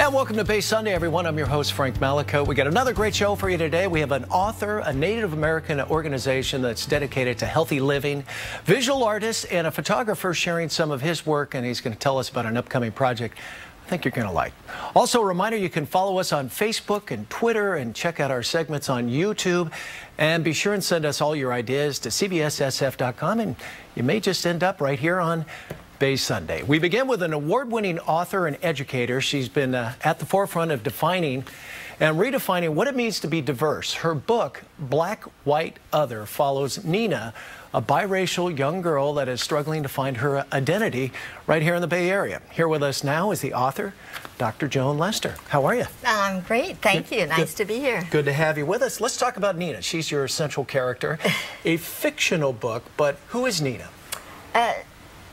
And welcome to Bay Sunday, everyone. I'm your host, Frank Malico. We got another great show for you today. We have an author, a Native American organization that's dedicated to healthy living, visual artist, and a photographer sharing some of his work, and he's going to tell us about an upcoming project I think you're going to like. Also, a reminder, you can follow us on Facebook and Twitter and check out our segments on YouTube. And be sure and send us all your ideas to cbssf.com, and you may just end up right here on Bay Sunday. We begin with an award-winning author and educator. She's been at the forefront of defining and redefining what it means to be diverse. Her book, Black, White, Other, follows Nina, a biracial young girl that is struggling to find her identity right here in the Bay Area. Here with us now is the author, Dr. Joan Lester. How are you? I'm great, thank you. Nice to be here. Good to have you with us. Let's talk about Nina. She's your central character. A fictional book, but who is Nina?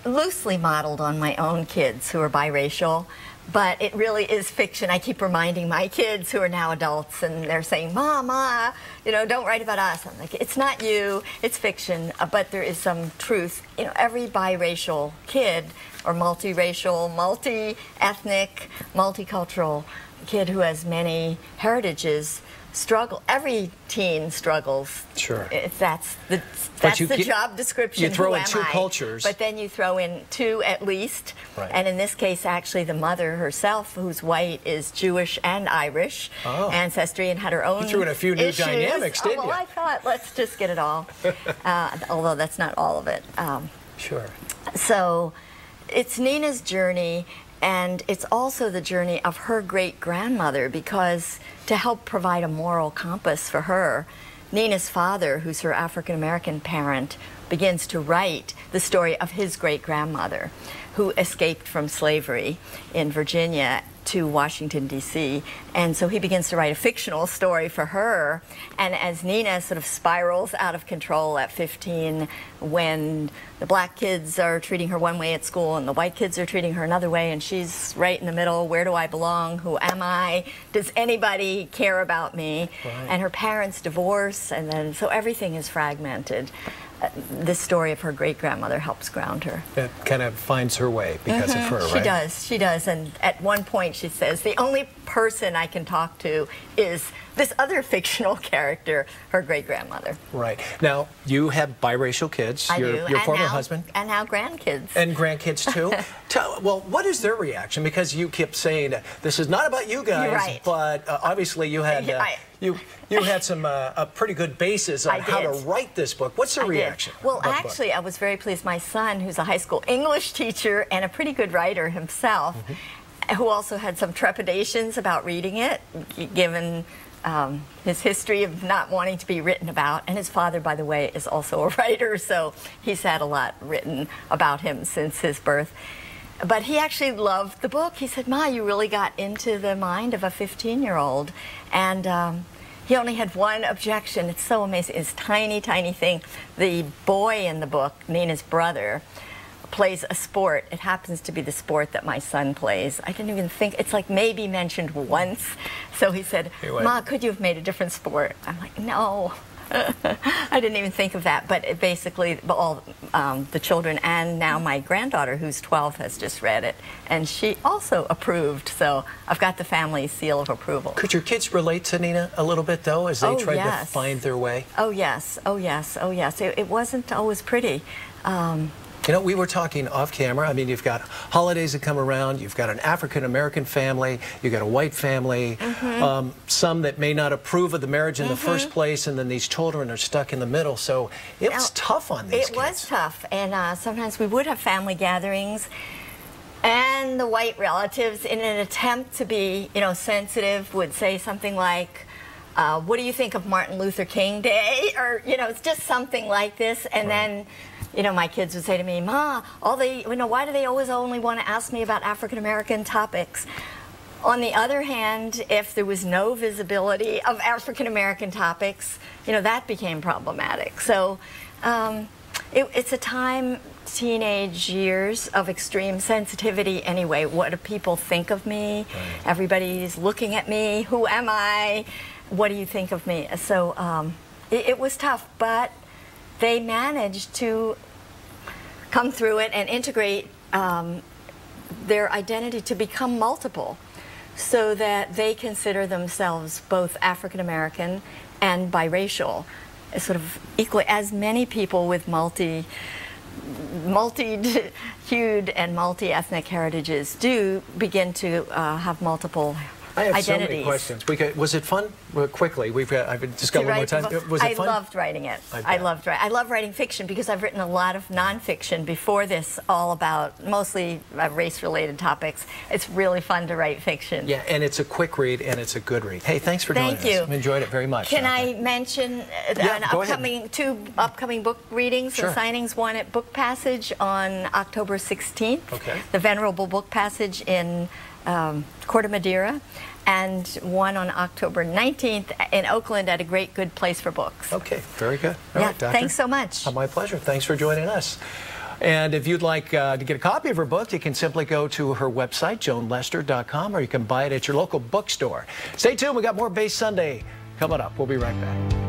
Loosely modeled on my own kids who are biracial, but it really is fiction. I keep reminding my kids who are now adults, and they're saying, Mama, you know, don't write about us. I'm like, it's not you, it's fiction, but there is some truth. You know, every biracial kid, or multiracial, multi-ethnic, multicultural kid who has many heritages struggle. Every teen struggles. Sure. That's the job description. You throw in two cultures. But then you throw in two at least. Right. And in this case, actually, the mother herself, who's white, is Jewish and Irish ancestry and had her own. You threw in a few new issues. dynamics, didn't you? Well, I thought, let's just get it all. Although that's not all of it. Sure. So it's Nina's journey. And it's also the journey of her great-grandmother, because to help provide a moral compass for her, Nina's father, who's her African-American parent, begins to write the story of his great-grandmother, who escaped from slavery in Virginia to Washington, D.C. And so he begins to write a fictional story for her. And as Nina sort of spirals out of control at 15, when the black kids are treating her one way at school and the white kids are treating her another way, and she's right in the middle, where do I belong? Who am I? Does anybody care about me? Right. And her parents divorce, and then so everything is fragmented. This story of her great-grandmother helps ground her. That kind of finds her way because of her, right? She does. And at one point she says, the only person I can talk to is this other fictional character, her great-grandmother. Right. Now, you have biracial kids. I do. Your former husband. And now grandkids. And grandkids, too. Well, what is their reaction? Because you kept saying, this is not about you guys, right. But obviously you had you had some a pretty good basis on how to write this book. What's their reaction? Well, actually, I was very pleased. My son, who's a high school English teacher and a pretty good writer himself, who also had some trepidations about reading it, given his history of not wanting to be written about. And his father, by the way, is also a writer, so he's had a lot written about him since his birth. But he actually loved the book. He said, Ma, you really got into the mind of a 15-year-old. And he only had one objection. It's so amazing. It's a tiny, tiny thing. The boy in the book, Nina's brother, plays a sport. It happens to be the sport that my son plays. I didn't even think, it's like maybe mentioned once. So he said, Ma, could you have made a different sport? I'm like, no. I didn't even think of that. But it basically, all the children, and now my granddaughter, who's 12, has just read it. And she also approved. So I've got the family seal of approval. Could your kids relate to Nina a little bit, though, as they tried to find their way? Oh, yes. Oh, yes. Oh, yes. It wasn't always pretty. You know, we were talking off camera. I mean, you've got holidays that come around. You've got an African-American family. You've got a white family. Some that may not approve of the marriage in the first place, and then these children are stuck in the middle. So it was tough on these kids. It was tough. And sometimes we would have family gatherings, and the white relatives, in an attempt to be, you know, sensitive, would say something like, what do you think of Martin Luther King Day? Or, you know, it's just something like this. And then, you know, my kids would say to me, Ma, why do they always only want to ask me about African-American topics? On the other hand, if there was no visibility of African-American topics, you know, that became problematic. So it's a time, teenage years, of extreme sensitivity anyway. What do people think of me? Everybody's looking at me. Who am I? What do you think of me? So it was tough, but they managed to come through it and integrate their identity to become multiple. so that they consider themselves both African American and biracial, sort of equally, as many people with multi-hued and multi-ethnic heritages do begin to have multiple I have identities. so many questions. Was it fun? Well, quickly, I've just got one more time. Was it fun? I loved writing it. I love writing fiction because I've written a lot of nonfiction before this, all about mostly race-related topics. It's really fun to write fiction. Yeah, and it's a quick read and it's a good read. Hey, thanks for joining us. Thank you. I've enjoyed it very much. Can I mention two upcoming book readings and signings? One at Book Passage on October 16th. Okay. The Venerable Book Passage in Corte Madera, and one on October 19th in Oakland at a great good place for books. Okay, very good. All right, Doctor. Thanks so much. My pleasure. Thanks for joining us. And if you'd like to get a copy of her book, you can simply go to her website, joanlester.com, or you can buy it at your local bookstore. Stay tuned. We got more Base Sunday coming up. We'll be right back.